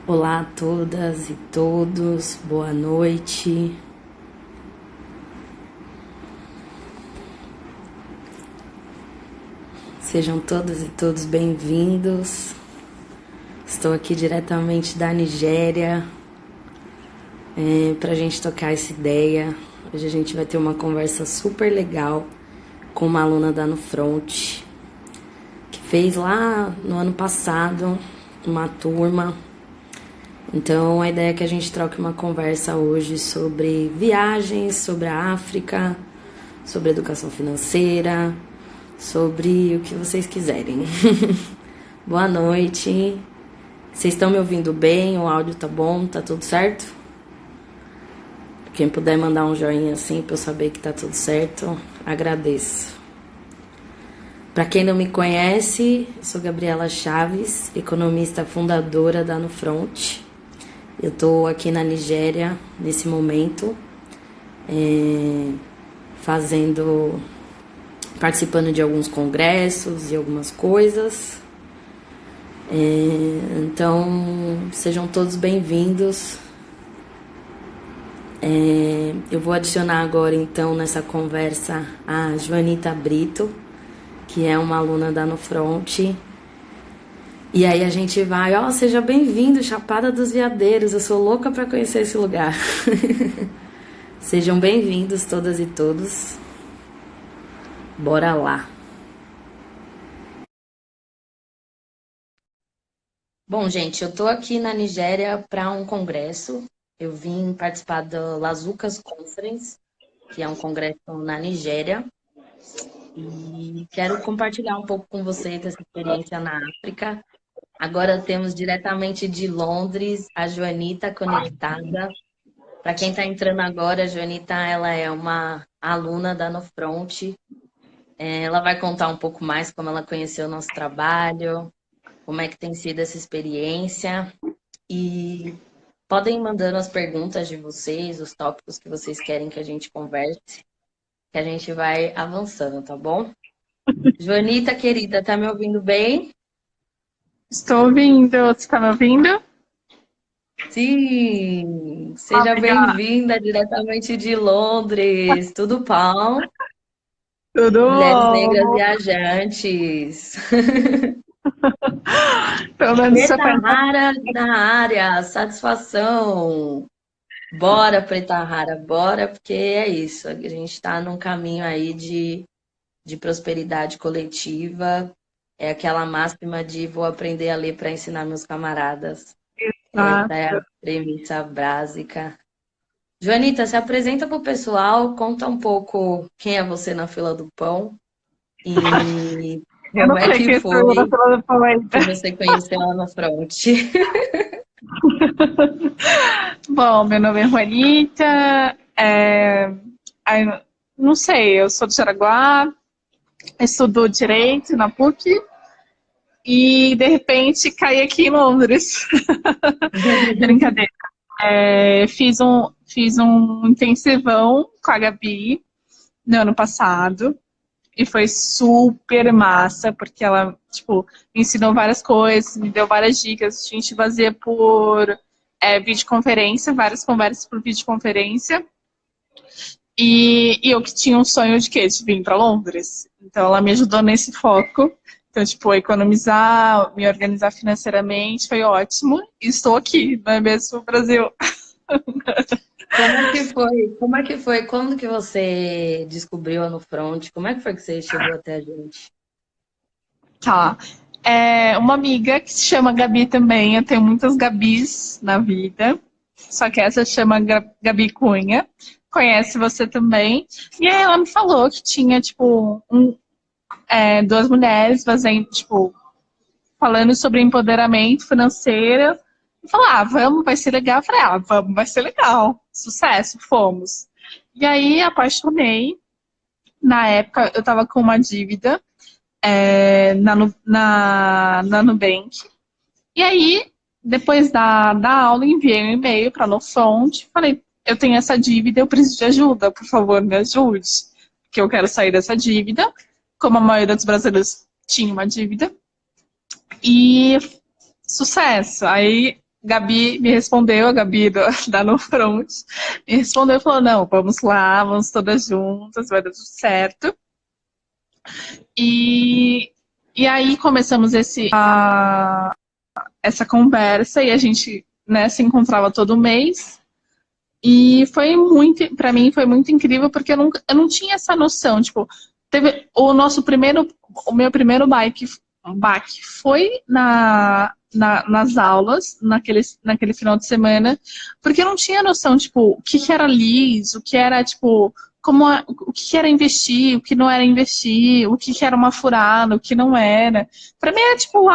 Olá a todas e todos, boa noite. Sejam todas e todos bem-vindos. Estou aqui diretamente da Nigéria para a gente tocar essa ideia. Hoje a gente vai ter uma conversa super legal com uma aluna da No Front, que fez lá no ano passado uma turma. Então a ideia é que a gente troque uma conversa hoje sobre viagens, sobre a África, sobre educação financeira, sobre o que vocês quiserem. Boa noite. Vocês estão me ouvindo bem? O áudio tá bom? Tá tudo certo? Quem puder mandar um joinha assim para eu saber que tá tudo certo, agradeço. Para quem não me conhece, eu sou Gabriela Chaves, economista fundadora da No Front. Eu tô aqui na Nigéria nesse momento, participando de alguns congressos e algumas coisas. Então, sejam todos bem-vindos. Eu vou adicionar agora, então, nessa conversa a Joanita Brito, que é uma aluna da No Front. E aí a gente vai, seja bem-vindo, Chapada dos Veadeiros, eu sou louca para conhecer esse lugar. Sejam bem-vindos todas e todos. Bora lá. Bom, gente, eu tô aqui na Nigéria para um congresso. Eu vim participar do Lazucas Conference, que é um congresso na Nigéria. E quero compartilhar um pouco com vocês essa experiência na África. Agora temos diretamente de Londres a Joanita conectada. Para quem está entrando agora, a Joanita ela é uma aluna da No Front. Ela vai contar um pouco mais como ela conheceu o nosso trabalho, como é que tem sido essa experiência. E podem ir mandando as perguntas de vocês, os tópicos que vocês querem que a gente converse, que a gente vai avançando, tá bom? Joanita, querida, tá me ouvindo bem? Estou ouvindo. Você está me ouvindo? Sim! Ah, Seja legal. bem-vinda diretamente de Londres. Tudo bom? Tudo Mulheres negras bom? viajantes. Pelo menos você Preta faz Rara na área, satisfação. Bora, Preta Rara, bora, porque é isso. A gente está num caminho aí de prosperidade coletiva. É aquela máxima de vou aprender a ler para ensinar meus camaradas. uma... Essa é a premissa básica. Joanita, se apresenta para o pessoal, conta um pouco quem é você na fila do pão e Eu como não é sei que quem sou eu foi na fila do pão que ainda. você conheceu ela na frente. Bom, meu nome é Juanita. Ai, não sei, eu sou de Jaraguá, estudo Direito na PUC e, de repente, caí aqui em Londres. Brincadeira. Fiz um intensivão com a Gabi no ano passado. E foi super massa, porque ela, tipo, me ensinou várias coisas, me deu várias dicas. A gente fazia por videoconferência, várias conversas por videoconferência. E eu que tinha um sonho de quê? De vir para Londres. Então ela me ajudou nesse foco. Então, tipo, economizar, me organizar financeiramente, foi ótimo. E estou aqui, não é mesmo, Brasil? Como é que foi? Como é que foi? Quando que você descobriu a No Front? Como é que foi que você chegou até a gente? Tá. Uma amiga que se chama Gabi também. Eu tenho muitas Gabis na vida. Só que essa chama Gabi Cunha. Conhece você também. E aí ela me falou que tinha, tipo, duas mulheres fazendo, tipo, falando sobre empoderamento financeiro. E falou, vamos, vai ser legal. Eu falei, vamos, vai ser legal. Sucesso, fomos. E aí apaixonei. Na época eu tava com uma dívida na Nubank. E aí, depois da aula, enviei um e-mail para a Nofront. Falei, eu tenho essa dívida, eu preciso de ajuda, por favor, me ajude. Porque eu quero sair dessa dívida, como a maioria dos brasileiros tinha uma dívida. E sucesso. Aí Gabi me respondeu, a Gabi da No Front, me respondeu e falou, não, vamos lá, vamos todas juntas, vai dar tudo certo. E, e aí começamos essa conversa e a gente, né, se encontrava todo mês. E foi muito, para mim foi muito incrível, porque eu não tinha essa noção, tipo, teve o meu primeiro baque foi nas aulas, naquele final de semana, porque eu não tinha noção, tipo, o que era LIS, o que era, tipo, o que era investir, o que não era investir, o que era uma furada, o que não era. Pra mim era tipo,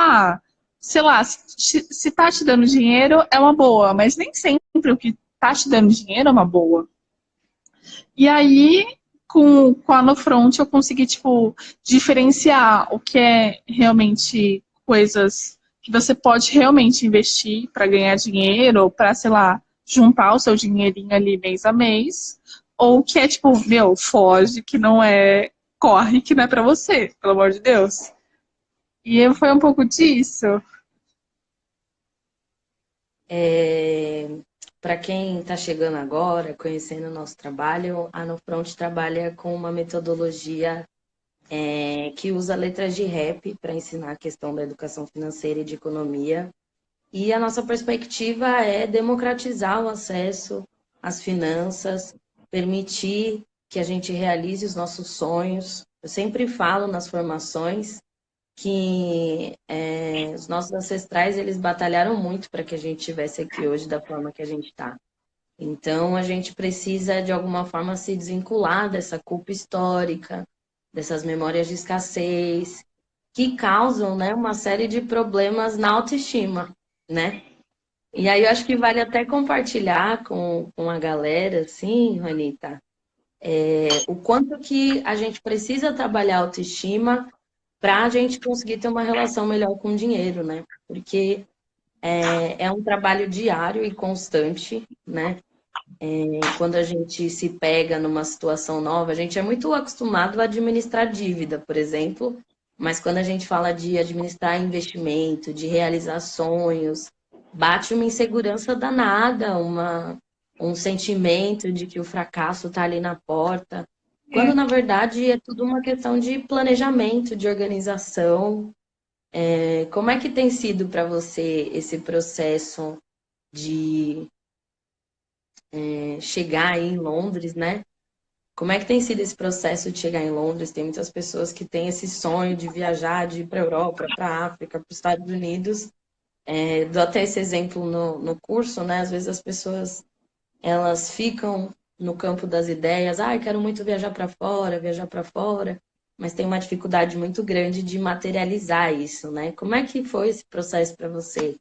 sei lá, se tá te dando dinheiro é uma boa, mas nem sempre o que tá te dando dinheiro é uma boa. E aí, com a No Front, eu consegui, tipo, diferenciar o que é realmente coisas que você pode realmente investir para ganhar dinheiro, ou para, sei lá, juntar o seu dinheirinho ali mês a mês, ou que é tipo, meu, foge, que não é, corre, que não é para você, pelo amor de Deus. E foi um pouco disso. Para quem está chegando agora, conhecendo o nosso trabalho, a No Front trabalha com uma metodologia que usa letras de rap para ensinar a questão da educação financeira e de economia. E a nossa perspectiva é democratizar o acesso às finanças, permitir que a gente realize os nossos sonhos. Eu sempre falo nas formações que os nossos ancestrais eles batalharam muito para que a gente estivesse aqui hoje da forma que a gente está. Então, a gente precisa, de alguma forma, se desvincular dessa culpa histórica, dessas memórias de escassez, que causam, né, uma série de problemas na autoestima, né? E aí eu acho que vale até compartilhar com a galera, assim, Juanita, o quanto que a gente precisa trabalhar a autoestima para a gente conseguir ter uma relação melhor com o dinheiro, né? Porque é um trabalho diário e constante, né? Quando a gente se pega numa situação nova, a gente é muito acostumado a administrar dívida, por exemplo, mas quando a gente fala de administrar investimento, de realizar sonhos, bate uma insegurança danada, um sentimento de que o fracasso está ali na porta, quando na verdade é tudo uma questão de planejamento, de organização. Como é que tem sido para você esse processo de chegar aí em Londres, né? Como é que tem sido esse processo de chegar em Londres? Tem muitas pessoas que têm esse sonho de viajar, de ir para a Europa, para a África, para os Estados Unidos. Dou até esse exemplo no curso, né? Às vezes as pessoas, elas ficam no campo das ideias. Eu quero muito viajar para fora. Mas tem uma dificuldade muito grande de materializar isso, né? Como é que foi esse processo para você?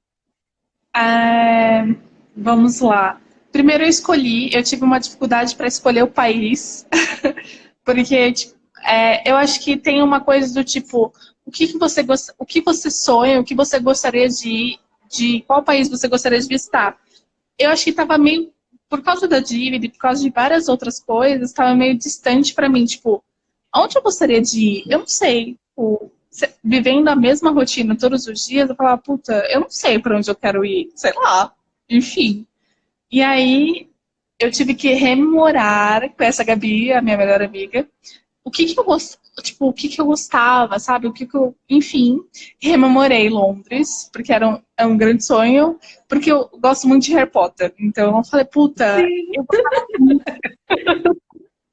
É, vamos lá. Primeiro eu tive uma dificuldade para escolher o país, porque tipo, eu acho que tem uma coisa do tipo, o que você sonha, o que você gostaria de qual país você gostaria de visitar. Eu acho que estava meio, por causa da dívida e por causa de várias outras coisas, estava meio distante para mim, tipo, onde eu gostaria de ir? Eu não sei. Tipo, vivendo a mesma rotina todos os dias, eu falava, puta, eu não sei para onde eu quero ir, sei lá, enfim. E aí eu tive que rememorar com essa Gabi, a minha melhor amiga, o que que eu tipo, o que que eu gostava, sabe? O que que eu, enfim, rememorei Londres, porque é um grande sonho, porque eu gosto muito de Harry Potter. Então eu falei, puta, Sim. eu gostava muito.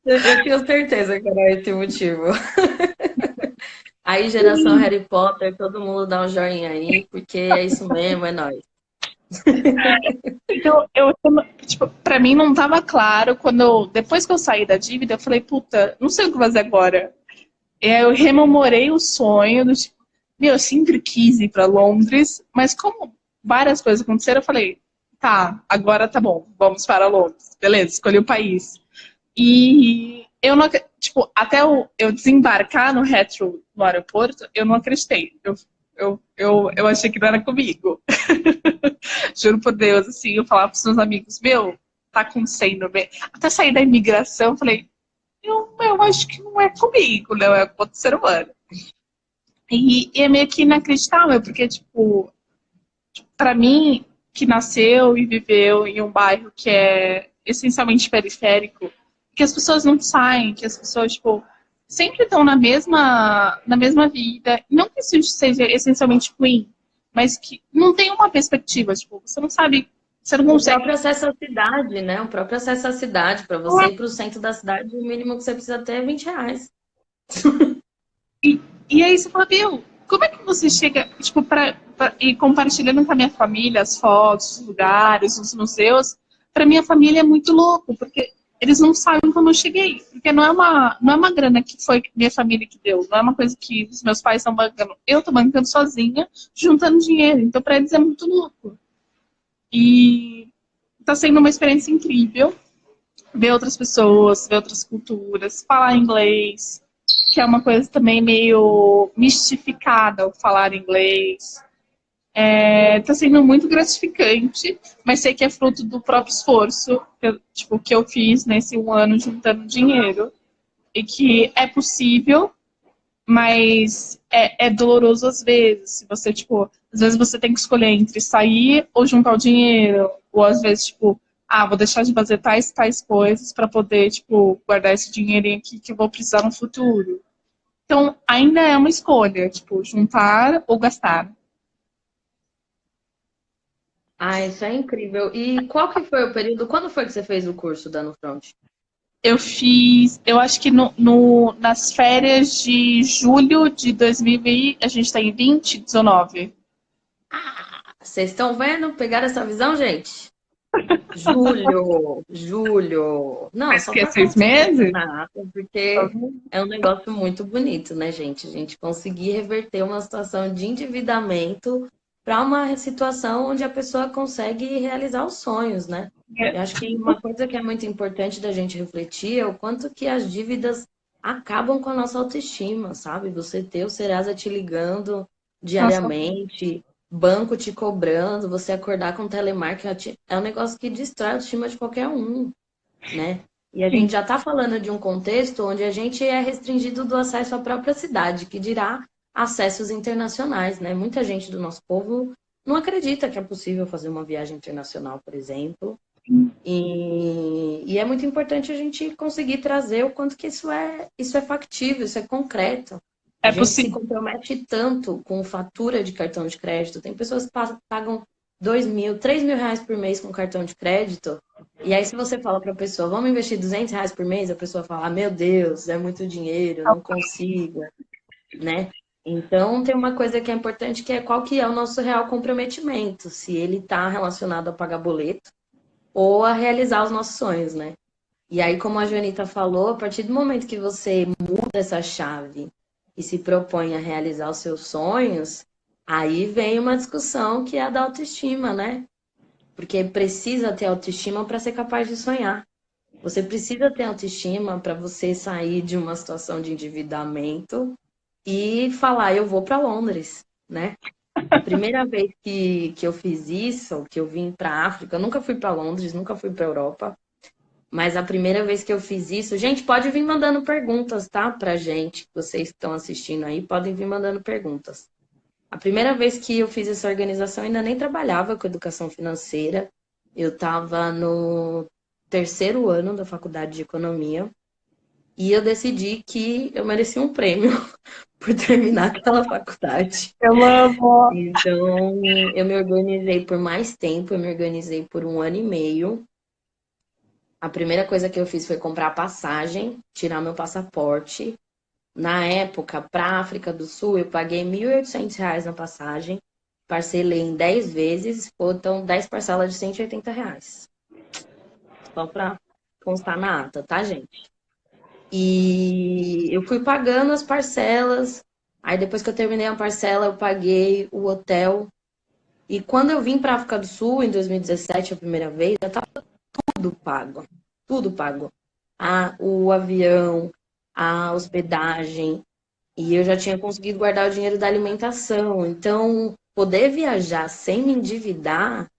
Eu tenho certeza que era esse o motivo. Aí, geração Harry Potter, todo mundo dá um joinha aí, porque é isso mesmo, é nóis. Então, tipo, pra mim não tava claro depois que eu saí da dívida, eu falei, puta, não sei o que fazer agora. E aí eu rememorei o sonho do tipo, meu, eu sempre quis ir pra Londres, mas como várias coisas aconteceram, eu falei, tá, agora tá bom, vamos para Londres. Beleza, escolhi o país. E eu não, tipo, até eu desembarcar no Heathrow, no aeroporto, eu não acreditei. Eu achei que não era comigo. Juro por Deus, assim, eu falava pros meus amigos, meu, tá acontecendo bem. Até sair da imigração, eu falei, eu acho que não é comigo, não é com outro ser humano. E é meio que inacreditável, porque, tipo, pra mim, que nasceu e viveu em um bairro que é essencialmente periférico, que as pessoas não saem, que as pessoas, tipo, sempre estão na mesma vida. Não que isso seja essencialmente ruim, mas que não tem uma perspectiva, tipo, você não sabe, você não O consegue. próprio acesso à cidade, né? O próprio acesso à cidade, para você ir para o centro da cidade, o mínimo que você precisa ter é R$ 20. E aí você fala, meu, como é que você chega, tipo, e compartilhando com a minha família as fotos, os lugares, os museus, para minha família é muito louco, porque eles não sabem como eu cheguei. Porque não é uma grana que foi minha família que deu, não é uma coisa que os meus pais estão bancando. Eu tô bancando sozinha, juntando dinheiro. Então, para eles é muito louco. E tá sendo uma experiência incrível ver outras pessoas, ver outras culturas, falar inglês, que é uma coisa também meio mistificada o falar inglês. Tá sendo muito gratificante, mas sei que é fruto do próprio esforço que eu fiz nesse 1 ano juntando dinheiro. E que é possível, mas é doloroso às vezes. Se você, tipo, às vezes você tem que escolher entre sair ou juntar o dinheiro. Ou às vezes, tipo, vou deixar de fazer tais coisas para poder, tipo, guardar esse dinheirinho aqui que eu vou precisar no futuro. Então, ainda é uma escolha, tipo, juntar ou gastar. Ah, isso é incrível. E qual que foi o período? Quando foi que você fez o curso da Nufront? Eu fiz, eu acho que nas férias de julho de 2000, a gente está em 2019. Vocês estão vendo? Pegaram essa visão, gente? Julho, julho. Não, Mas só que é para 6 constar aqui meses? na ata, porque é um negócio muito bonito, né, gente? A gente conseguir reverter uma situação de endividamento para uma situação onde a pessoa consegue realizar os sonhos, né? Eu acho que uma coisa que é muito importante da gente refletir é o quanto que as dívidas acabam com a nossa autoestima, sabe? Você ter o Serasa te ligando Nossa, diariamente, banco te cobrando, você acordar com telemarketing, é um negócio que destrói a autoestima de qualquer um, né? E a sim. gente já está falando de um contexto onde a gente é restringido do acesso à própria cidade, que dirá acessos internacionais, né? Muita gente do nosso povo não acredita que é possível fazer uma viagem internacional, por exemplo. E é muito importante a gente conseguir trazer o quanto que isso é factível, isso é concreto. A É gente se possível. compromete tanto com fatura de cartão de crédito. Tem pessoas que pagam 2.000, R$ 3.000 por mês com cartão de crédito. E aí, se você fala para a pessoa, vamos investir R$ 200 por mês, a pessoa fala, meu Deus, é muito dinheiro, não consigo, né? Então, tem uma coisa que é importante, que é qual que é o nosso real comprometimento. Se ele está relacionado a pagar boleto, ou a realizar os nossos sonhos, né? E aí, como a Joanita falou, a partir do momento que você muda essa chave e se propõe a realizar os seus sonhos, aí vem uma discussão que é a da autoestima, né? Porque precisa ter autoestima para ser capaz de sonhar. Você precisa ter autoestima para você sair de uma situação de endividamento e falar, eu vou para Londres, né? A primeira vez que eu fiz isso, que eu vim para a África, eu nunca fui para Londres, nunca fui para a Europa, mas a primeira vez que eu fiz isso, gente, pode vir mandando perguntas, tá? Pra gente, vocês que estão assistindo aí, podem vir mandando perguntas. A primeira vez que eu fiz essa organização, eu ainda nem trabalhava com educação financeira, eu estava no terceiro ano da faculdade de economia e eu decidi que eu merecia um prêmio por terminar aquela faculdade. Eu amo. Então, eu me organizei por mais tempo, eu me organizei por 1 ano e meio. A primeira coisa que eu fiz foi comprar passagem, tirar meu passaporte. Na época, para a África do Sul, eu paguei R$ 1.800 na passagem, parcelei em 10 vezes, então 10 parcelas de R$ 180. Só para constar na ata, tá, gente? E eu fui pagando as parcelas. Aí depois que eu terminei a parcela, eu paguei o hotel. E quando eu vim para a África do Sul, em 2017, a primeira vez, já estava tudo pago. Tudo pago. O avião, a hospedagem. E eu já tinha conseguido guardar o dinheiro da alimentação. Então, poder viajar sem me endividar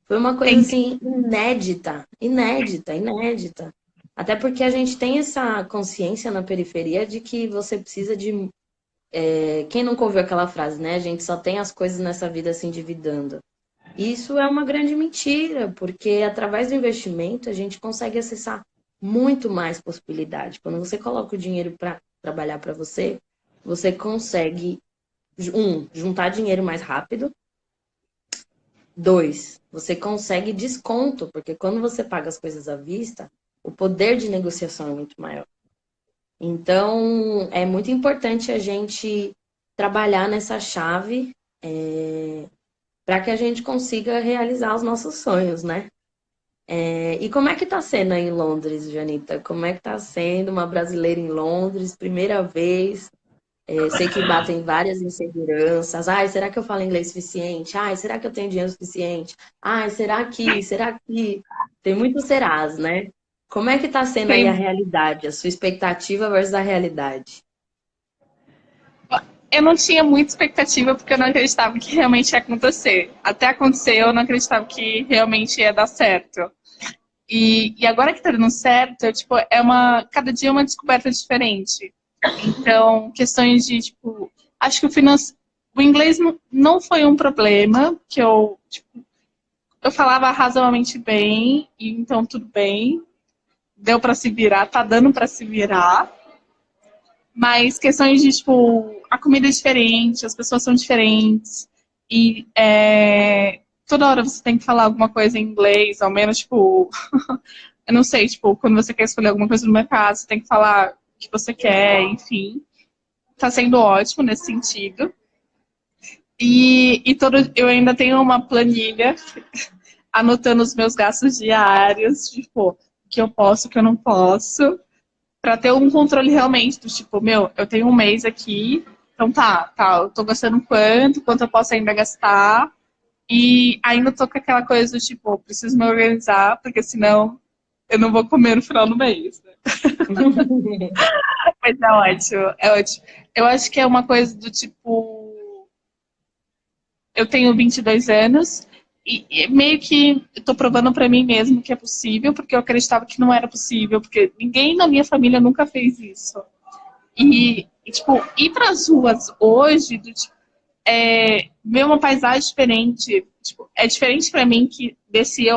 foi uma É coisa assim inédita, inédita, inédita. Até porque a gente tem essa consciência na periferia de que você precisa de. Quem nunca ouviu aquela frase, né? A gente só tem as coisas nessa vida se endividando. Isso é uma grande mentira, porque através do investimento a gente consegue acessar muito mais possibilidade. Quando você coloca o dinheiro para trabalhar para você, você consegue, juntar dinheiro mais rápido. Dois, você consegue desconto, porque quando você paga as coisas à vista, o poder de negociação é muito maior. Então, é muito importante a gente trabalhar nessa chave para que a gente consiga realizar os nossos sonhos, né? E como é que tá sendo aí em Londres, Janita? Como é que tá sendo uma brasileira em Londres, primeira vez? Sei que batem várias inseguranças. Ai, será que eu falo inglês suficiente? Ai, será que eu tenho dinheiro suficiente? Ai, será que? Será que? Tem muitos serás, né? Como é que tá sendo aí a Tem- realidade, a sua expectativa versus a realidade? Eu não tinha muita expectativa porque eu não acreditava que realmente ia acontecer. Até acontecer, eu não acreditava que realmente ia dar certo. E agora que tá dando certo, tipo, cada dia é uma descoberta diferente. Então, questões de, tipo, acho que o inglês não foi um problema, que eu falava razoavelmente bem, e então tudo bem, deu para se virar, tá dando para se virar. Mas questões de, tipo, a comida é diferente, as pessoas são diferentes, e toda hora você tem que falar alguma coisa em inglês, ao menos, tipo, eu não sei, tipo, quando você quer escolher alguma coisa no mercado, você tem que falar o que você quer, enfim. Tá sendo ótimo nesse sentido. Eu ainda tenho uma planilha anotando os meus gastos diários, tipo, o que eu posso, o que eu não posso, para ter um controle realmente do tipo, meu, eu tenho um mês aqui, então tá, eu tô gastando quanto eu posso ainda gastar, e ainda tô com aquela coisa do tipo, preciso me organizar, porque senão eu não vou comer no final do mês, né? Mas é ótimo, é ótimo. Eu acho que é uma coisa do tipo, eu tenho 22 anos e meio que eu tô provando para mim mesmo que é possível, porque eu acreditava que não era possível, porque ninguém na minha família nunca fez isso. Tipo, ir para as ruas hoje, ver uma paisagem diferente, tipo, é diferente para mim que descia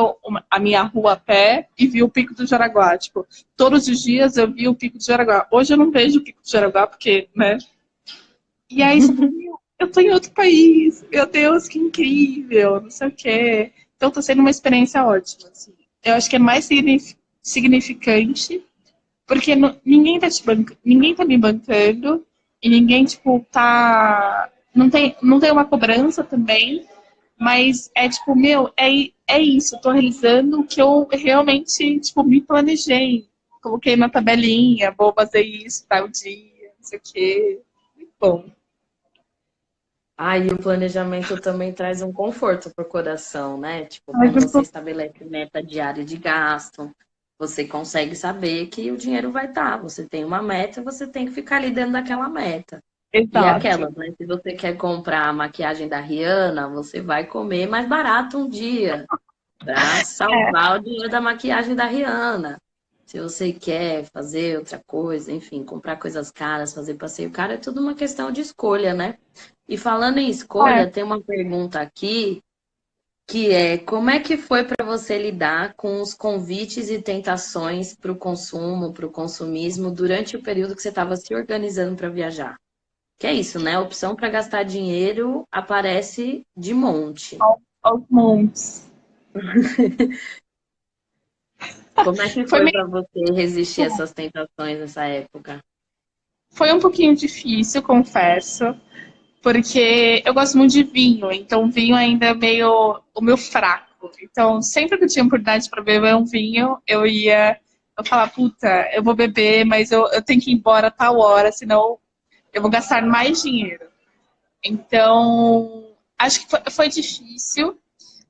a minha rua a pé e vi o Pico do Jaraguá. Tipo, todos os dias eu vi o Pico do Jaraguá. Hoje eu não vejo o Pico do Jaraguá porque, né? E aí você fala, meu, eu tô em outro país, meu Deus, que incrível, não sei o quê. Então tá sendo uma experiência ótima. Assim. Eu acho que é mais significante porque ninguém tá me bancando e ninguém, tipo, tá. Não tem uma cobrança também, mas é tipo, meu, é isso, eu tô realizando o que eu realmente, tipo, me planejei. Coloquei na tabelinha, vou fazer isso tal dia, não sei o quê. Muito bom. E o planejamento também traz um conforto para o coração, né? Tipo, Mas quando eu você tô- estabelece meta diária de gasto, você consegue saber que o dinheiro vai estar. Você tem uma meta, você tem que ficar ali dentro daquela meta. E Exato. aquela, né? Se você quer comprar a maquiagem da Rihanna, você vai comer mais barato um dia para É, salvar o dinheiro da maquiagem da Rihanna. Se você quer fazer outra coisa, enfim, comprar coisas caras, fazer passeio caro, é tudo uma questão de escolha, né? E falando em é. escolha, tem uma pergunta aqui que é como é que foi para você lidar com os convites e tentações para o consumo, para o consumismo, durante o período que você estava se organizando para viajar? Que é isso, né? A opção para gastar dinheiro aparece de monte. Aos montes. Como é que Foi foi meio, para você resistir a essas tentações nessa época? foi um pouquinho difícil, confesso, porque eu gosto muito de vinho, então vinho ainda é meio o meu fraco. Então, sempre que eu tinha oportunidade para beber um vinho, eu falava, puta, eu vou beber, mas eu tenho que ir embora a tal hora, senão eu vou gastar mais dinheiro. Então, acho que foi difícil,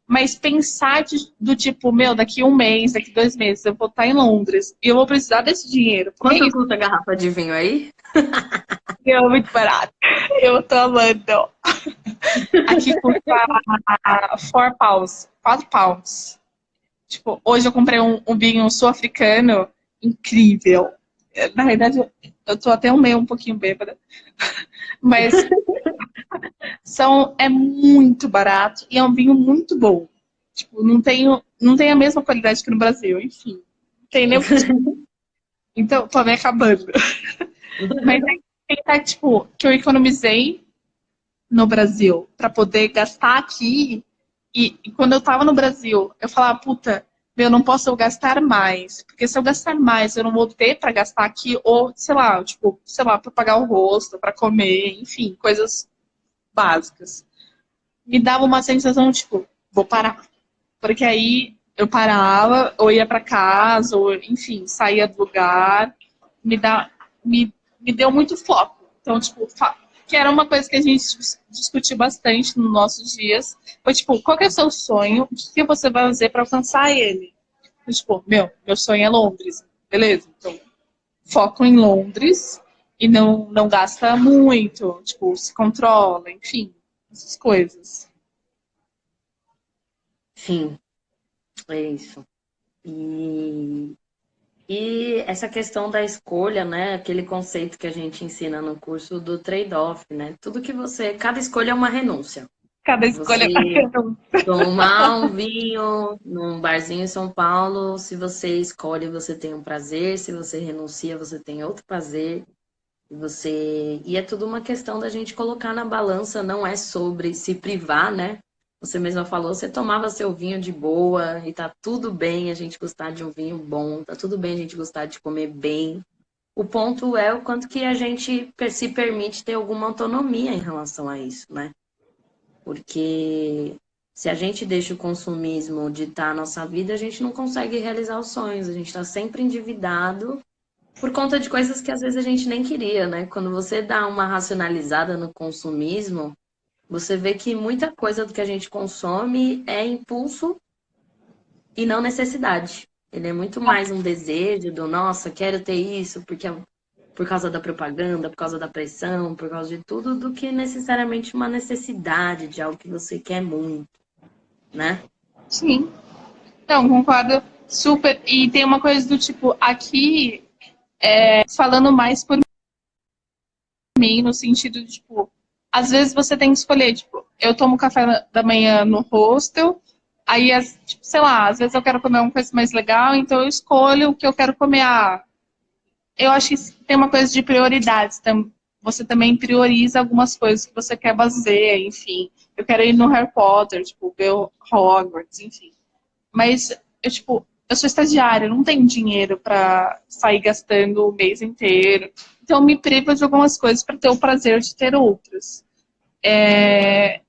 mas pensar do tipo, meu, daqui um mês, daqui 2 meses, eu vou estar em Londres e eu vou precisar desse dinheiro, porque é Quanto isso, custa a garrafa de vinho aí? é muito barato. Eu tô amando. Aqui custa 4 pounds. 4 pounds. Tipo, hoje eu comprei um vinho sul-africano incrível. Na verdade, eu tô até um pouquinho bêbada. Mas é muito barato e é um vinho muito bom. Tipo, não tem a mesma qualidade que no Brasil, enfim. Não tem nem o que. Então, tô me acabando. Mas aí, pensar, tipo, que eu economizei no Brasil para poder gastar aqui. E quando eu tava no Brasil, eu falava, puta, eu não posso gastar mais. Porque se eu gastar mais, eu não vou ter para gastar aqui, ou, sei lá, para pagar o rosto, para comer, enfim, coisas básicas. Me dava uma sensação, tipo, vou parar. Porque aí eu parava, ou ia para casa, ou, enfim, saía do lugar. Me, dá, me deu muito foco. Então, tipo, que era uma coisa que a gente discutiu bastante nos nossos dias. Foi, tipo, qual que é o seu sonho? O que você vai fazer para alcançar ele? Eu, tipo, meu sonho é Londres. Beleza, então foco em Londres e não gasta muito, tipo, se controla, enfim, essas coisas. Sim, é isso. E, e essa questão da escolha, né? Aquele conceito que a gente ensina no curso do trade-off, né? Tudo que você. Cada escolha é uma renúncia. Cada escolha Você é um. tomar um vinho num barzinho em São Paulo, se você escolhe, você tem um prazer, se você renuncia, você tem outro prazer. E é tudo uma questão da gente colocar na balança, não é sobre se privar, né? Você mesma falou, você tomava seu vinho de boa e tá tudo bem a gente gostar de um vinho bom, tá tudo bem a gente gostar de comer bem. O ponto é o quanto que a gente se permite ter alguma autonomia em relação a isso, né? Porque se a gente deixa o consumismo ditar a nossa vida, a gente não consegue realizar os sonhos, a gente está sempre endividado por conta de coisas que às vezes a gente nem queria, né? Quando você dá uma racionalizada no consumismo, você vê que muita coisa do que a gente consome é impulso e não necessidade. Ele é muito mais um desejo do, nossa, quero ter isso porque por causa da propaganda, por causa da pressão, por causa de tudo, do que necessariamente uma necessidade de algo que você quer muito, né? Sim. Não, concordo super. E tem uma coisa do tipo, aqui, falando mais por mim, no sentido de, tipo, às vezes você tem que escolher, tipo, eu tomo café da manhã no hostel, aí, tipo, sei lá, às vezes eu quero comer uma coisa mais legal, então eu escolho o que eu quero comer. Eu acho que tem uma coisa de prioridades. Você também prioriza algumas coisas que você quer fazer, enfim. Eu quero ir no Harry Potter, tipo, ver o Hogwarts, enfim. Mas eu sou estagiária, eu não tenho dinheiro para sair gastando o mês inteiro. Então, eu me privo de algumas coisas para ter o prazer de ter outras.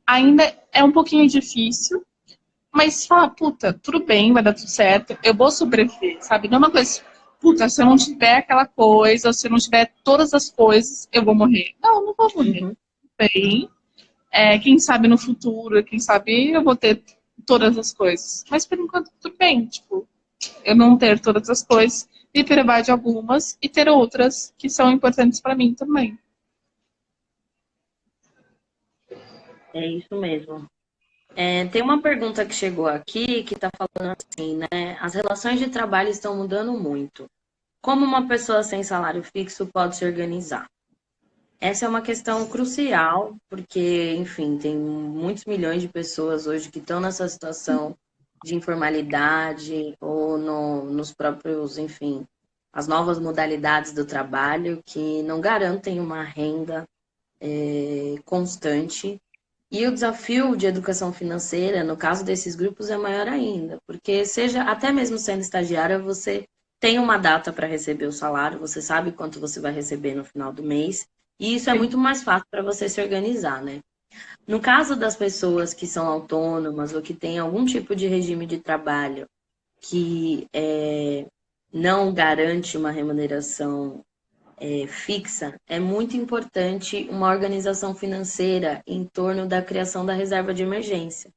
Ainda é um pouquinho difícil, mas fala, puta, tudo bem, vai dar tudo certo, eu vou sobreviver, sabe? Não é uma coisa, puta, se eu não tiver aquela coisa, ou se eu não tiver todas as coisas, eu vou morrer. Não, não vou morrer. Uhum. Bem, quem sabe no futuro, quem sabe eu vou ter todas as coisas. Mas por enquanto, tudo bem, tipo, eu não ter todas as coisas, me privar de algumas e ter outras que são importantes para mim também. É isso mesmo. Tem uma pergunta que chegou aqui que está falando assim, né? As relações de trabalho estão mudando muito. Como uma pessoa sem salário fixo pode se organizar? Essa é uma questão crucial, porque, enfim, tem muitos milhões de pessoas hoje que estão nessa situação de informalidade ou nos próprios, enfim, as novas modalidades do trabalho que não garantem uma renda constante. E o desafio de educação financeira, no caso desses grupos, é maior ainda, porque seja até mesmo sendo estagiária, você tem uma data para receber o salário, você sabe quanto você vai receber no final do mês, e isso é Sim. muito mais fácil para você se organizar, né? No caso das pessoas que são autônomas ou que têm algum tipo de regime de trabalho que não garante uma remuneração fixa, é muito importante uma organização financeira em torno da criação da reserva de emergência,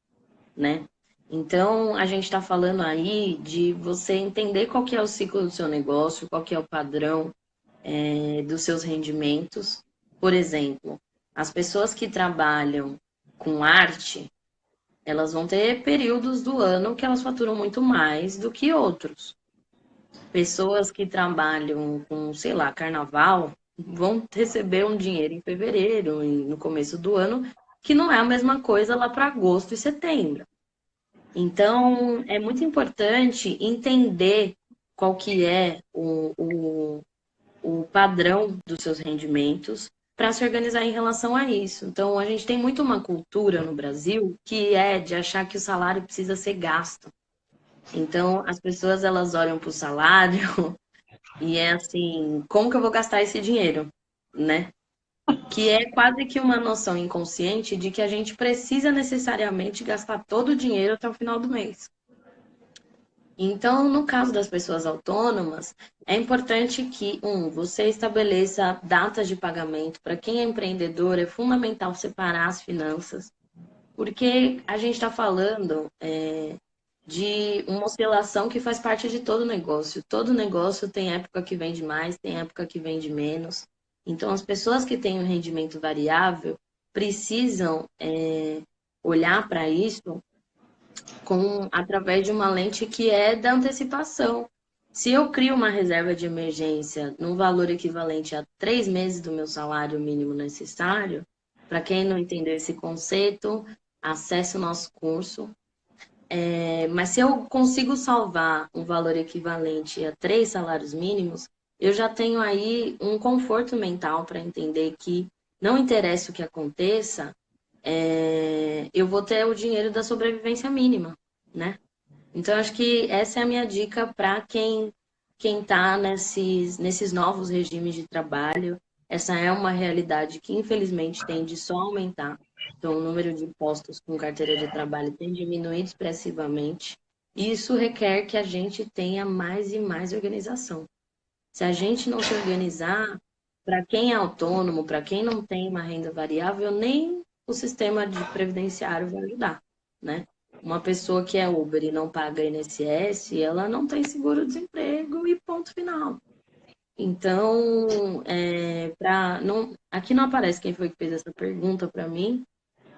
né? Então, a gente está falando aí de você entender qual que é o ciclo do seu negócio, qual que é o padrão dos seus rendimentos. Por exemplo, as pessoas que trabalham com arte, elas vão ter períodos do ano que elas faturam muito mais do que outros. Pessoas que trabalham com, sei lá, carnaval, vão receber um dinheiro em fevereiro e no começo do ano, que não é a mesma coisa lá para agosto e setembro. Então, é muito importante entender qual que é o padrão dos seus rendimentos para se organizar em relação a isso. Então, a gente tem muito uma cultura no Brasil que é de achar que o salário precisa ser gasto. Então, as pessoas elas olham para o salário e é assim, como que eu vou gastar esse dinheiro, né? Que é quase que uma noção inconsciente de que a gente precisa necessariamente gastar todo o dinheiro até o final do mês. Então, no caso das pessoas autônomas, é importante que, você estabeleça datas de pagamento. Para quem é empreendedor, é fundamental separar as finanças, porque a gente está falando de uma oscilação que faz parte de todo negócio. Todo negócio tem época que vende mais, tem época que vende menos. Então, as pessoas que têm um rendimento variável precisam olhar para isso através de uma lente que é da antecipação. Se eu crio uma reserva de emergência num valor equivalente a 3 meses do meu salário mínimo necessário, para quem não entendeu esse conceito, acesse o nosso curso. Mas se eu consigo salvar um valor equivalente a 3 salários mínimos, eu já tenho aí um conforto mental para entender que não interessa o que aconteça, eu vou ter o dinheiro da sobrevivência mínima, né? Então, acho que essa é a minha dica para quem está nesses novos regimes de trabalho. Essa é uma realidade que, infelizmente, tende só a aumentar. Então, o número de impostos com carteira de trabalho tem diminuído expressivamente. E isso requer que a gente tenha mais e mais organização. Se a gente não se organizar, para quem é autônomo, para quem não tem uma renda variável, nem o sistema de previdenciário vai ajudar, né? Uma pessoa que é Uber e não paga INSS, ela não tem seguro-desemprego e ponto final. Então, aqui não aparece quem foi que fez essa pergunta para mim,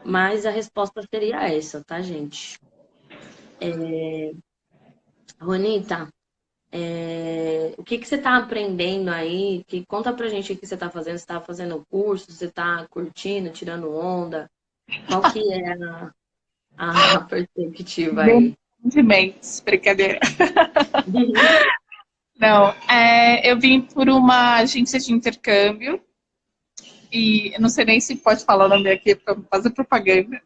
mas a resposta seria essa, tá, gente? Ronita, o que você está aprendendo aí? Conta pra gente o que você está fazendo. Você está fazendo curso? Você está curtindo, tirando onda? Qual que é a perspectiva aí? Rendimentos, brincadeira. Não, eu vim por uma agência de intercâmbio e eu não sei nem se pode falar o nome aqui para fazer propaganda.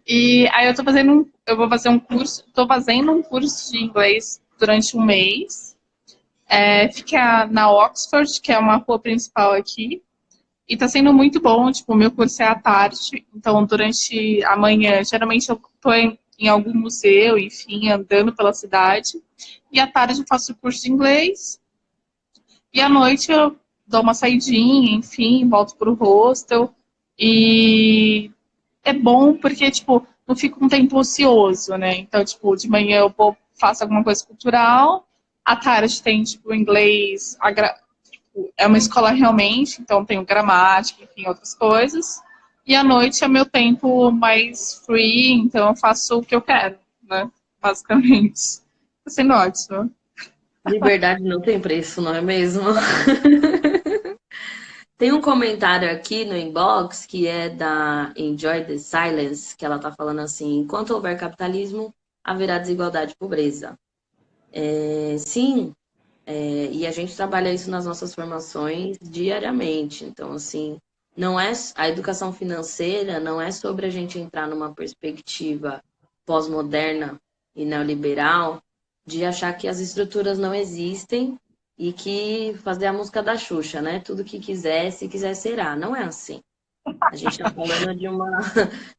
E aí eu vou fazer um curso, estou fazendo um curso de inglês durante um mês. Fica na Oxford, que é uma rua principal aqui. E tá sendo muito bom, tipo, o meu curso é à tarde, então durante a manhã, geralmente eu tô em algum museu, enfim, andando pela cidade. E à tarde eu faço o curso de inglês. E à noite eu dou uma saidinha, enfim, volto pro hostel. E é bom porque, tipo, não fica um tempo ocioso, né? Então, tipo, de manhã eu faço alguma coisa cultural, à tarde tem, tipo, inglês, tipo, é uma escola realmente, então tenho gramática, enfim, outras coisas. E à noite é meu tempo mais free, então eu faço o que eu quero, né? Basicamente. Tá sendo ótimo. Liberdade não tem preço, não é mesmo? Tem um comentário aqui no inbox que é da Enjoy the Silence, que ela tá falando assim: enquanto houver capitalismo, haverá desigualdade e pobreza. Sim, e a gente trabalha isso nas nossas formações diariamente. Então, assim, não é a educação financeira não é sobre a gente entrar numa perspectiva pós-moderna e neoliberal de achar que as estruturas não existem e que fazer a música da Xuxa, né? Tudo que quiser, se quiser será. Não é assim. A gente está falando de uma,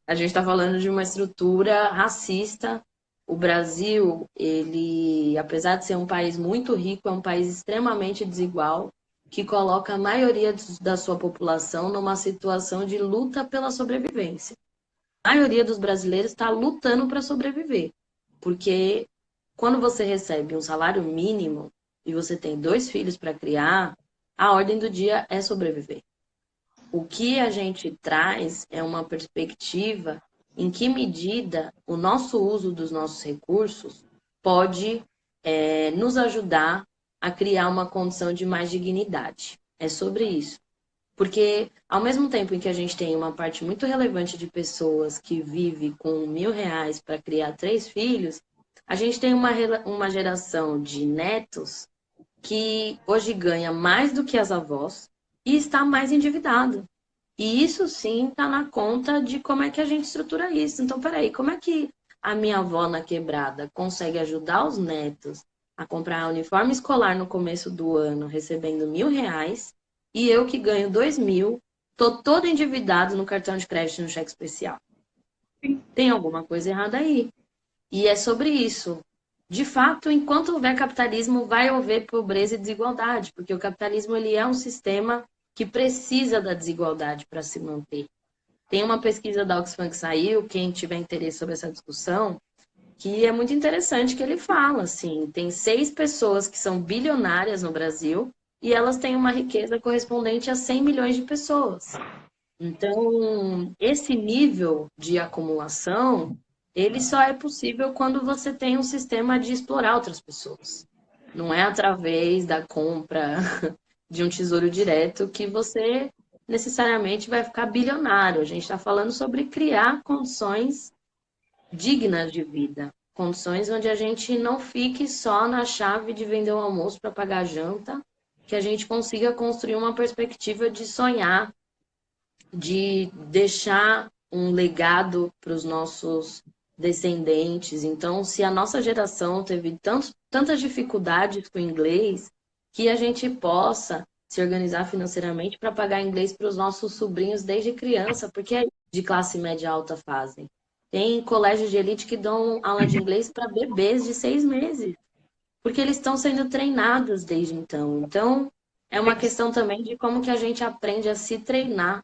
a gente está falando de uma estrutura racista. O Brasil, ele, apesar de ser um país muito rico, é um país extremamente desigual, que coloca a maioria da sua população numa situação de luta pela sobrevivência. A maioria dos brasileiros está lutando para sobreviver, porque quando você recebe um salário mínimo e você tem 2 filhos para criar, a ordem do dia é sobreviver. O que a gente traz é uma perspectiva em que medida o nosso uso dos nossos recursos pode nos ajudar a criar uma condição de mais dignidade. É sobre isso. Porque ao mesmo tempo em que a gente tem uma parte muito relevante de pessoas que vive com R$ 1.000 para criar 3 filhos, a gente tem uma geração de netos que hoje ganha mais do que as avós e está mais endividado. E isso sim está na conta de como é que a gente estrutura isso. Então, peraí, como é que a minha avó na quebrada consegue ajudar os netos a comprar uniforme escolar no começo do ano, recebendo R$ 1.000, e eu que ganho 2.000, tô todo endividado no cartão de crédito e no cheque especial? Tem alguma coisa errada aí. E é sobre isso. De fato, enquanto houver capitalismo, vai haver pobreza e desigualdade, porque o capitalismo ele é um sistema que precisa da desigualdade para se manter. Tem uma pesquisa da Oxfam que saiu, quem tiver interesse sobre essa discussão, que é muito interessante que ele fala, assim, tem 6 pessoas que são bilionárias no Brasil e elas têm uma riqueza correspondente a 100 milhões de pessoas. Então, esse nível de acumulação, ele só é possível quando você tem um sistema de explorar outras pessoas. Não é através da compra de um tesouro direto que você necessariamente vai ficar bilionário. A gente está falando sobre criar condições dignas de vida. Condições onde a gente não fique só na chave de vender o almoço para pagar a janta, que a gente consiga construir uma perspectiva de sonhar, de deixar um legado para os nossos descendentes. Então, se a nossa geração teve tantas dificuldades com o inglês, que a gente possa se organizar financeiramente para pagar inglês para os nossos sobrinhos desde criança, porque é de classe média alta fazem. Tem colégios de elite que dão aula de inglês para bebês de 6 meses, porque eles estão sendo treinados desde então. Então, é uma questão também de como que a gente aprende a se treinar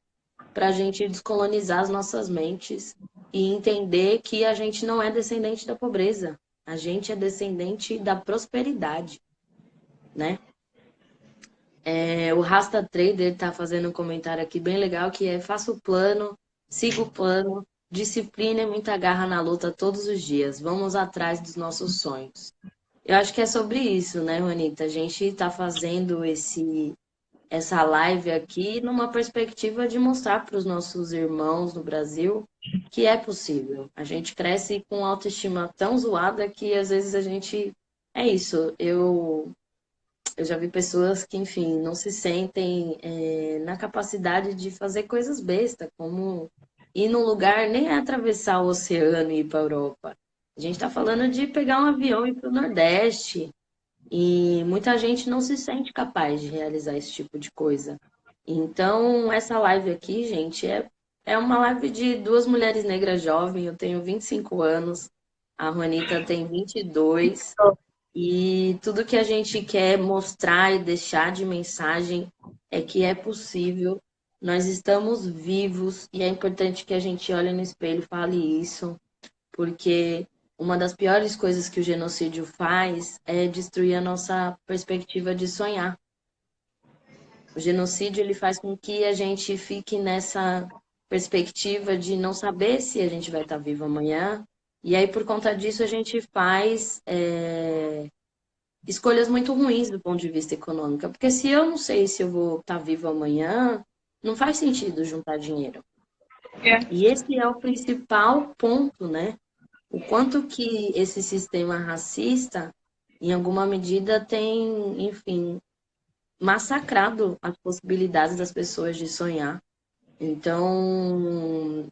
para a gente descolonizar as nossas mentes e entender que a gente não é descendente da pobreza, a gente é descendente da prosperidade, né? O Rasta Trader está fazendo um comentário aqui bem legal que é: faça o plano, siga o plano, disciplina e muita garra na luta todos os dias. Vamos atrás dos nossos sonhos. Eu acho que é sobre isso, né, Juanita? A gente está fazendo essa live aqui numa perspectiva de mostrar para os nossos irmãos no Brasil que é possível. A gente cresce com autoestima tão zoada que às vezes a gente. É isso. Eu já vi pessoas que, enfim, não se sentem na capacidade de fazer coisas bestas, como ir num lugar, nem é atravessar o oceano e ir para a Europa. A gente está falando de pegar um avião e ir para o Nordeste. E muita gente não se sente capaz de realizar esse tipo de coisa. Então, essa live aqui, gente, é uma live de duas mulheres negras jovens. Eu tenho 25 anos, a Juanita tem 22. E tudo que a gente quer mostrar e deixar de mensagem é que é possível. Nós estamos vivos e é importante que a gente olhe no espelho e fale isso, porque uma das piores coisas que o genocídio faz é destruir a nossa perspectiva de sonhar. O genocídio ele faz com que a gente fique nessa perspectiva de não saber se a gente vai estar vivo amanhã. E aí, por conta disso, a gente faz escolhas muito ruins do ponto de vista econômico. Porque se eu não sei se eu vou estar vivo amanhã, não faz sentido juntar dinheiro. É. E esse é o principal ponto, né? O quanto que esse sistema racista, em alguma medida, tem, enfim, massacrado as possibilidades das pessoas de sonhar. Então,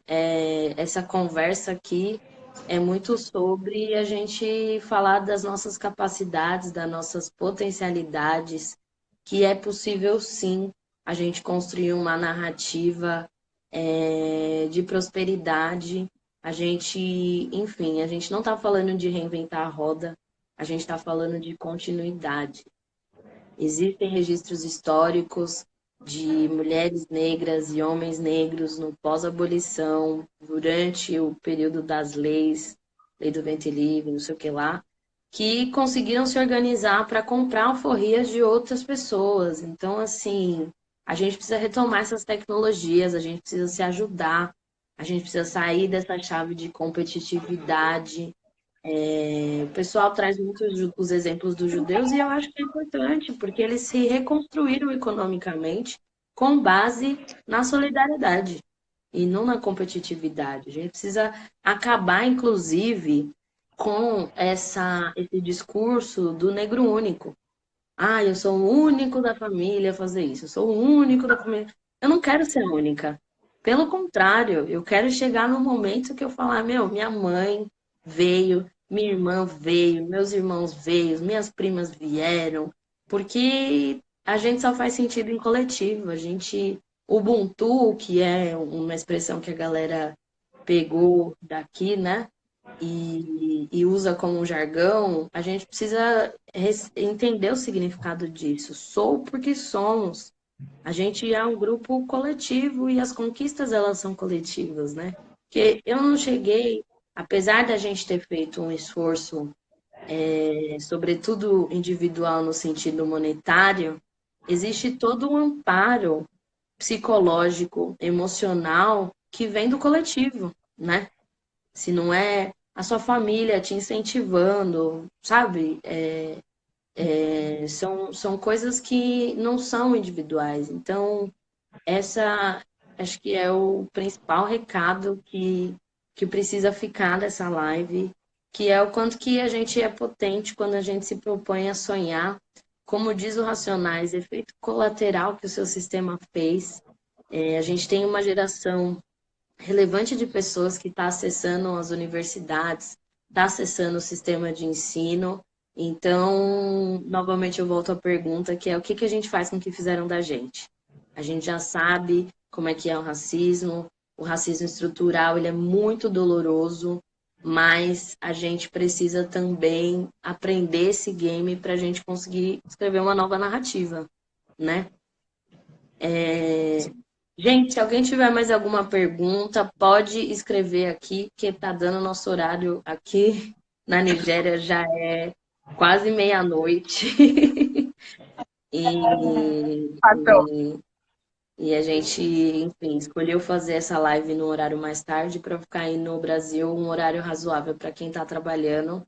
essa conversa aqui é muito sobre a gente falar das nossas capacidades, das nossas potencialidades, que é possível sim a gente construir uma narrativa de prosperidade. A gente, enfim, a gente não está falando de reinventar a roda, a gente está falando de continuidade. Existem registros históricos de mulheres negras e homens negros no pós-abolição, durante o período das leis, lei do ventre livre, não sei o que lá, que conseguiram se organizar para comprar alforrias de outras pessoas. Então, assim, a gente precisa retomar essas tecnologias, a gente precisa se ajudar, a gente precisa sair dessa chave de competitividade. O pessoal traz muitos os exemplos dos judeus e eu acho que é importante, porque eles se reconstruíram economicamente com base na solidariedade e não na competitividade. A gente precisa acabar, inclusive, com esse discurso do negro único. Ah, eu sou o único da família a fazer isso, eu sou o único da família. Eu não quero ser a única. Pelo contrário, eu quero chegar no momento que eu falar, meu, minha mãe veio, minha irmã veio, meus irmãos veio, minhas primas vieram, porque a gente só faz sentido em coletivo. A gente, Ubuntu, que é uma expressão que a galera pegou daqui, né? E usa como um jargão, a gente precisa entender o significado disso. Sou porque somos. A gente é um grupo coletivo e as conquistas elas são coletivas, né? Porque eu não cheguei, apesar da gente ter feito um esforço, sobretudo individual no sentido monetário, existe todo um amparo psicológico, emocional que vem do coletivo, né? Se não é a sua família te incentivando, sabe? São coisas que não são individuais. Então, essa acho que é o principal recado que precisa ficar dessa live, que é o quanto que a gente é potente quando a gente se propõe a sonhar. Como diz o Racionais, efeito colateral que o seu sistema fez. A gente tem uma geração relevante de pessoas que está acessando as universidades, está acessando o sistema de ensino. Então, novamente, eu volto à pergunta, que é o que que a gente faz com o que fizeram da gente? A gente já sabe como é que é o racismo estrutural, ele é muito doloroso, mas a gente precisa também aprender esse game para a gente conseguir escrever uma nova narrativa, né? Gente, se alguém tiver mais alguma pergunta, pode escrever aqui, que tá dando nosso horário aqui na Nigéria, já é quase meia-noite. E, Então, e a gente, enfim, escolheu fazer essa live no horário mais tarde para ficar aí no Brasil um horário razoável para quem está trabalhando.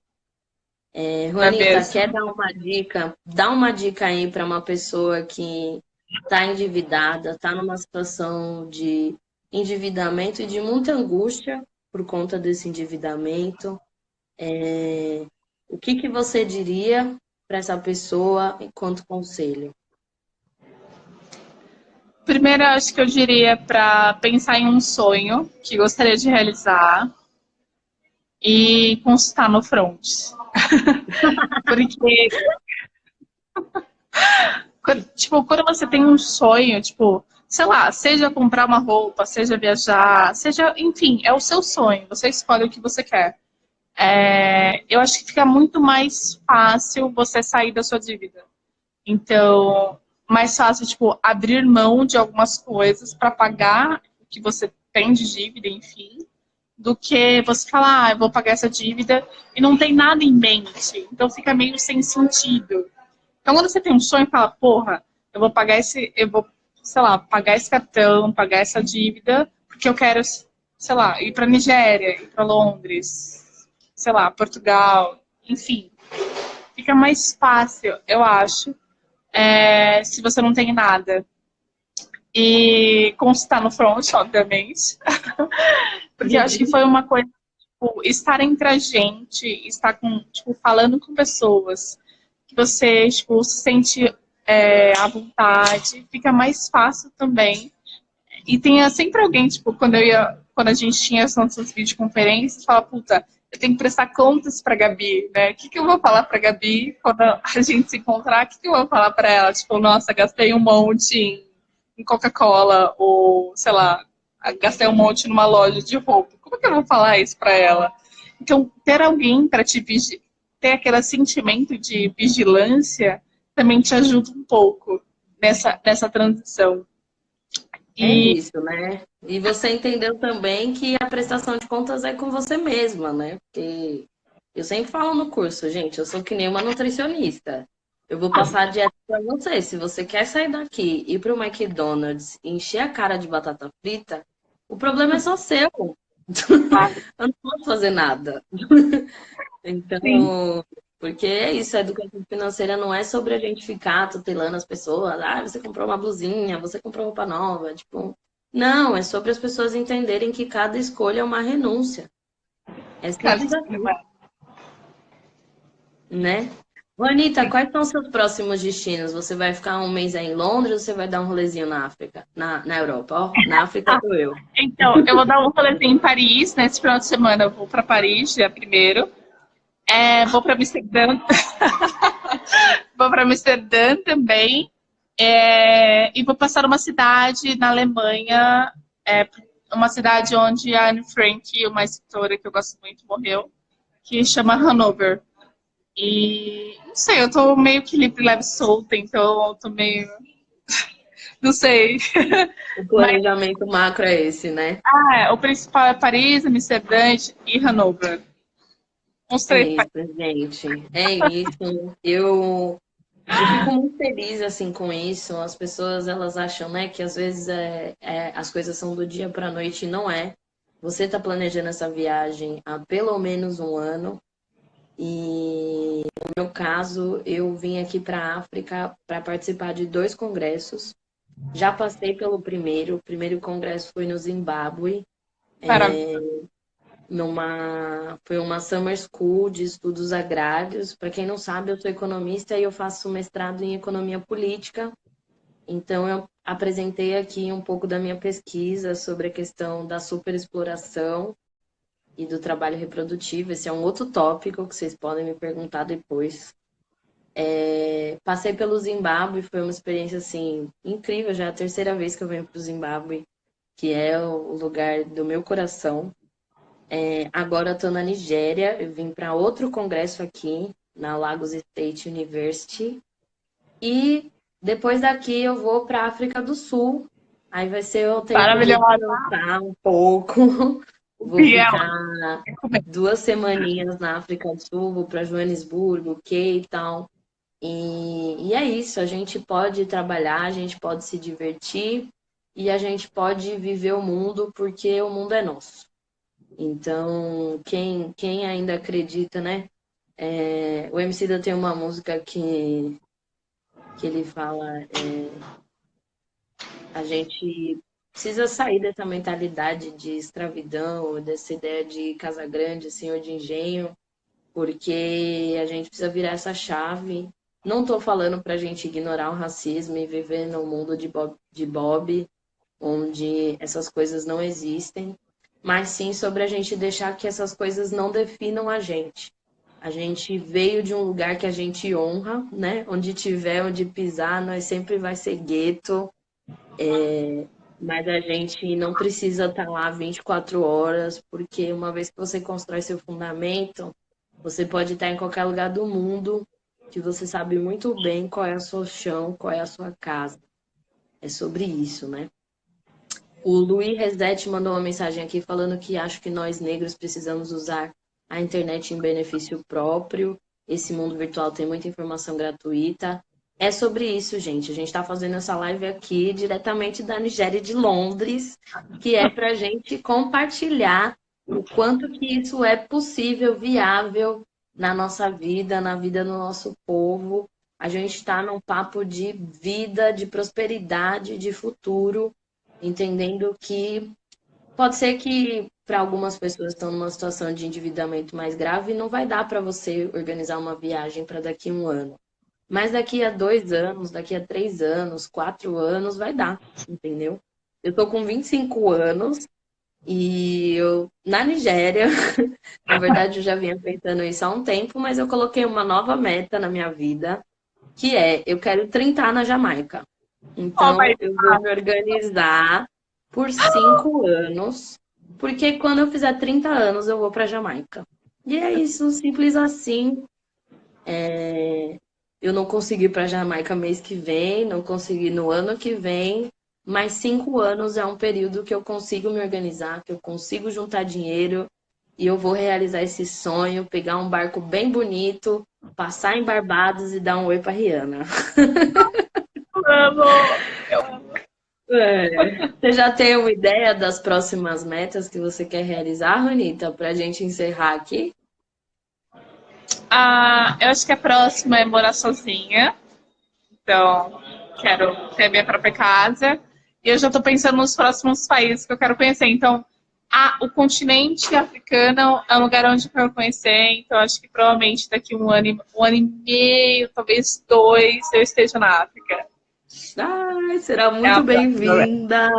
é Juanita, mesmo. quer dar uma dica? Dá uma dica aí para uma pessoa que está endividada, está numa situação de endividamento e de muita angústia por conta desse endividamento. O que que você diria para essa pessoa enquanto conselho? Primeiro, eu acho que eu diria para pensar em um sonho que gostaria de realizar e consultar no front. Porque, tipo, quando você tem um sonho, tipo, sei lá, seja comprar uma roupa, seja viajar, seja, enfim, é o seu sonho, você escolhe o que você quer. Eu acho que fica muito mais fácil você sair da sua dívida. Então, mais fácil, tipo, abrir mão de algumas coisas para pagar o que você tem de dívida, enfim, do que você falar, eu vou pagar essa dívida e não tem nada em mente. Então fica meio sem sentido. Então, quando você tem um sonho, fala, porra, eu vou, sei lá, pagar esse cartão, pagar essa dívida, porque eu quero, sei lá, ir para Nigéria, ir para Londres, sei lá, Portugal, enfim. Fica mais fácil, eu acho, se você não tem nada. E constar no front, obviamente. Porque eu acho que foi uma coisa, tipo, estar entre a gente, estar com, tipo, falando com pessoas que você, tipo, se sente à vontade, fica mais fácil também. E tem sempre alguém, tipo, quando a gente tinha as nossas videoconferências, fala, puta, eu tenho que prestar contas pra Gabi, né? O que que eu vou falar pra Gabi quando a gente se encontrar? O que que eu vou falar pra ela? Tipo, nossa, gastei um monte em Coca-Cola, ou, sei lá, gastei um monte numa loja de roupa. Como é que eu vou falar isso pra ela? Então, ter alguém para te ter aquele sentimento de vigilância também te ajuda um pouco nessa transição. É E isso, né? E você entendeu também que a prestação de contas é com você mesma, né? Porque eu sempre falo no curso, gente, eu sou que nem uma nutricionista. Eu vou passar a dieta para você. Se você quer sair daqui, ir para o McDonald's e encher a cara de batata frita, o problema é só seu. Eu não posso fazer nada. sim, Então, Porque é isso, a educação financeira não é sobre a gente ficar tutelando as pessoas. Ah, você comprou uma blusinha, você comprou roupa nova. Tipo, não, é sobre as pessoas entenderem que cada escolha é uma renúncia. É Cara, simples assim, né? Anitta, quais são os seus próximos destinos? Você vai ficar um mês aí em Londres ou você vai dar um rolezinho na África? Na Europa, ó. Na África ah, sou eu. então, eu vou dar um rolezinho em Paris, nesse final de semana eu vou para Paris, dia primeiro. Vou para Amsterdã. Vou para Amsterdã também. E vou passar uma cidade na Alemanha, uma cidade onde a Anne Frank, uma escritora que eu gosto muito, morreu, que chama Hanover. E não sei, eu tô meio que livre, leve, solta, então eu tô meio. Não sei. O Mas planejamento macro é esse, né? o principal é Paris, Amsterdã e Hanover. Uns É três isso, países. gente. É isso. Eu fico muito feliz assim com isso. As pessoas elas acham, né, que às vezes as coisas são do dia para a noite e não é. Você está planejando essa viagem há pelo menos um ano e no meu caso eu vim aqui para a África para participar de dois congressos. Já passei pelo primeiro. O primeiro congresso foi no Zimbábue. Maravilhoso. Foi uma summer school de estudos agrários. Para quem não sabe, eu sou economista e eu faço mestrado em economia política. Então, eu apresentei aqui um pouco da minha pesquisa sobre a questão da superexploração e do trabalho reprodutivo. Esse é um outro tópico que vocês podem me perguntar depois. Passei pelo Zimbábue, foi uma experiência assim incrível. Já é a terceira vez que eu venho para o Zimbábue, que é o lugar do meu coração. Agora eu estou na Nigéria, eu vim para outro congresso aqui, na Lagos State University. E depois daqui eu vou para a África do Sul. Aí vai ser o tempo de Maravilhosa. descansar um pouco. Vou Biel. ficar 2 semaninhas na África do Sul, vou para Joanesburgo, Cape Town. E é isso, a gente pode trabalhar, a gente pode se divertir e a gente pode viver o mundo porque o mundo é nosso. Então, quem ainda acredita, né? O Emicida tem uma música que ele fala, a gente precisa sair dessa mentalidade de escravidão, dessa ideia de casa grande, senhor de engenho, porque a gente precisa virar essa chave. Não estou falando para a gente ignorar o racismo e viver num mundo de Bob, onde essas coisas não existem, mas sim sobre a gente deixar que essas coisas não definam a gente. A gente veio de um lugar que a gente honra, né? Onde tiver, onde pisar, nós sempre vai ser gueto, mas a gente não precisa estar lá 24 horas, porque uma vez que você constrói seu fundamento, você pode estar em qualquer lugar do mundo, que você sabe muito bem qual é o seu chão, qual é a sua casa. É sobre isso, né? O Luiz Reset mandou uma mensagem aqui falando que acho que nós negros precisamos usar a internet em benefício próprio. Esse mundo virtual tem muita informação gratuita. É sobre isso, gente. A gente está fazendo essa live aqui diretamente da Nigéria e de Londres, que é para a gente compartilhar o quanto que isso é possível, viável na nossa vida, na vida do nosso povo. A gente está num papo de vida, de prosperidade, de futuro, entendendo que pode ser que para algumas pessoas que estão numa situação de endividamento mais grave, não vai dar para você organizar uma viagem para daqui a um ano. Mas daqui a 2 anos, daqui a 3 anos, 4 anos, vai dar, entendeu? Eu tô com 25 anos e eu, na Nigéria, na verdade eu já vinha pensando isso há um tempo, mas eu coloquei uma nova meta na minha vida, que é, eu quero 30 na Jamaica. Oh, my Então, eu vou me organizar por 5 anos, porque quando eu fizer 30 anos, eu vou para Jamaica. E é isso, simples assim. Eu não consegui ir para Jamaica mês que vem, não consegui no ano que vem, mas 5 anos é um período que eu consigo me organizar, que eu consigo juntar dinheiro e eu vou realizar esse sonho, pegar um barco bem bonito, passar em Barbados e dar um oi para Rihanna. amo. Eu amo. Você já tem uma ideia das próximas metas que você quer realizar, Ronita, para a gente encerrar aqui? Eu acho que a próxima é morar sozinha. Então, quero ter a minha própria casa. E eu já estou pensando nos próximos países que eu quero conhecer. Então, o continente africano é um lugar onde eu quero conhecer. Então, acho que provavelmente daqui um ano e meio, talvez 2, eu esteja na África. Ai, será É a muito próxima. bem-vinda.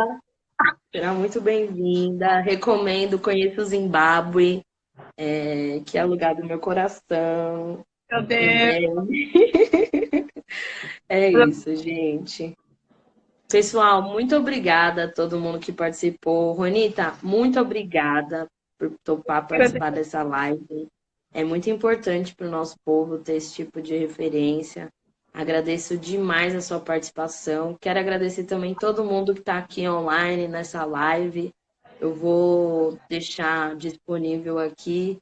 Será muito bem-vinda. Recomendo, conheço o Zimbábue, que é o lugar do meu coração. Meu Em Deus. breve. É isso, gente. Pessoal, muito obrigada a todo mundo que participou. Ronita, muito obrigada por topar participar dessa live. É muito importante para o nosso povo ter esse tipo de referência. Agradeço demais a sua participação. Quero agradecer também todo mundo que está aqui online nessa live. Eu vou deixar disponível aqui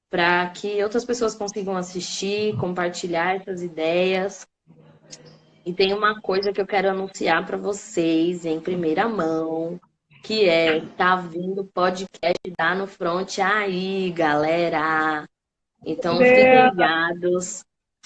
para que outras pessoas consigam assistir, compartilhar essas ideias. E tem uma coisa que eu quero anunciar para vocês em primeira mão, que tá vindo podcast da No Front aí, galera. Então fiquem ligados.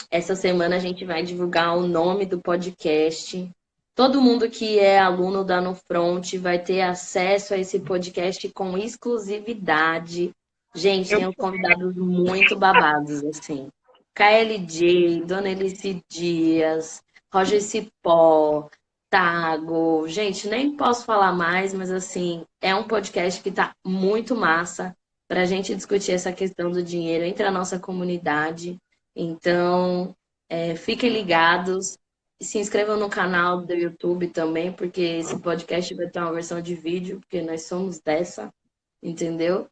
Essa semana a gente vai divulgar o nome do podcast. Todo mundo que é aluno da No Front vai ter acesso a esse podcast com exclusividade. Gente, tem uns convidados muito babados, assim. KLJ, Dona Elice Dias, Roger Cipó, Tago. Gente, nem posso falar mais, mas assim, é um podcast que tá muito massa para a gente discutir essa questão do dinheiro entre a nossa comunidade. Então, fiquem ligados. Se inscrevam no canal do YouTube também, porque esse podcast vai ter uma versão de vídeo, porque nós somos dessa, entendeu?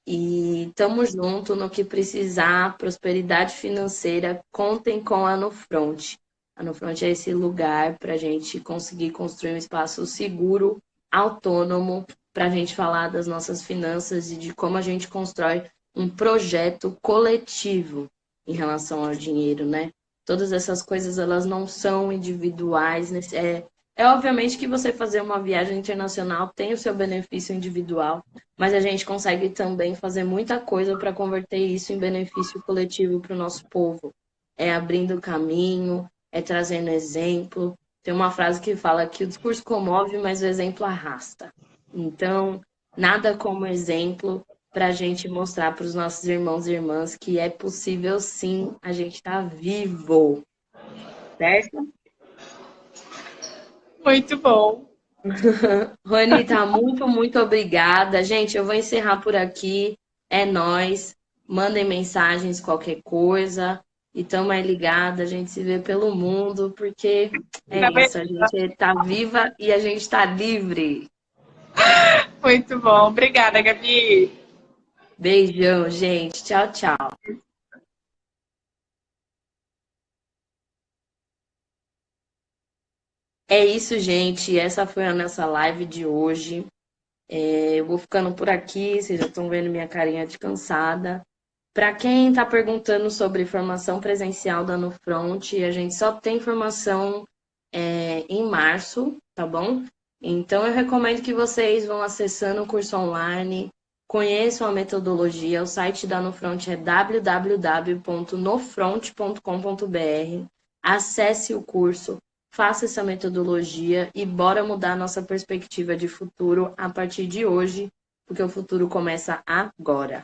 E tamo junto no que precisar, prosperidade financeira, contem com a Nufront. A Nufront é esse lugar para a gente conseguir construir um espaço seguro, autônomo, para a gente falar das nossas finanças e de como a gente constrói um projeto coletivo em relação ao dinheiro, né? Todas essas coisas, elas não são individuais. É obviamente que você fazer uma viagem internacional tem o seu benefício individual, mas a gente consegue também fazer muita coisa para converter isso em benefício coletivo para o nosso povo. É abrindo caminho, é trazendo exemplo. Tem uma frase que fala que o discurso comove, mas o exemplo arrasta. Então, nada como exemplo para a gente mostrar para os nossos irmãos e irmãs que é possível sim a gente estar vivo, certo? Muito bom. Ronita, muito, muito obrigada. Gente, eu vou encerrar por aqui. É nóis. Mandem mensagens, qualquer coisa. E tamo aí ligada. A gente se vê pelo mundo, porque é isso. A gente tá viva e a gente tá livre. Muito bom. Obrigada, Gabi. Beijão, gente. Tchau, tchau. É isso, gente. Essa foi a nossa live de hoje. Eu vou ficando por aqui. Vocês já estão vendo minha carinha de cansada. Para quem está perguntando sobre formação presencial da Nufront, a gente só tem formação em março, tá bom? Então eu recomendo que vocês vão acessando o curso online, conheçam a metodologia. O site da Nufront é www.nofront.com.br. Acesse o curso, faça essa metodologia e bora mudar nossa perspectiva de futuro a partir de hoje, porque o futuro começa agora.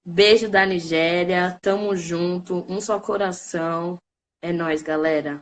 Beijo da Nigéria, tamo junto, um só coração. É nóis, galera.